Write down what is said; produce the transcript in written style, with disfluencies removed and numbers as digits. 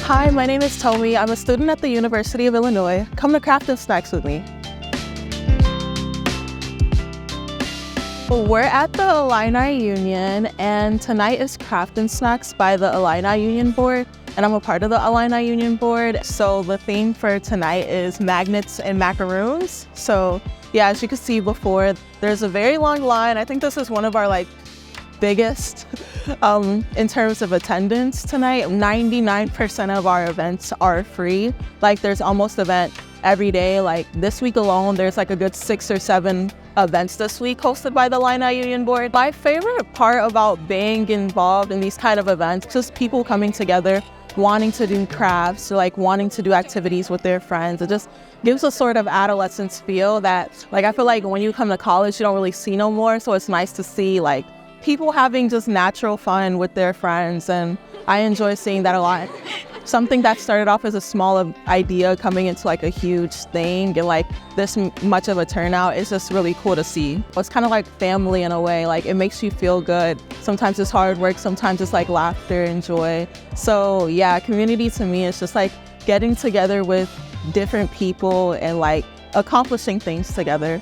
Hi, my name is Tomi. I'm a student at the University of Illinois. Come to Craft and Snacks with me. We're at the Illini Union, and tonight is Craft and Snacks by the Illini Union Board, and I'm a part of the Illini Union Board. So the theme for tonight is magnets and macaroons. So yeah, as you can see before, there's a very long line. I think this is one of our biggest in terms of attendance tonight. 99% of our events are free. There's almost event every day. This week alone, there's a good 6 or 7 events this week hosted by the Illini Union Board. My favorite part about being involved in these kind of events is just people coming together, wanting to do crafts, wanting to do activities with their friends. It just gives a sort of adolescence feel that I feel like when you come to college, you don't really see no more. So it's nice to see people having just natural fun with their friends, and I enjoy seeing that a lot. Something that started off as a small idea coming into a huge thing, and this much of a turnout is just really cool to see. It's kind of like family in a way. It makes you feel good. Sometimes it's hard work, sometimes it's laughter and joy. So yeah, community to me is just getting together with different people and accomplishing things together.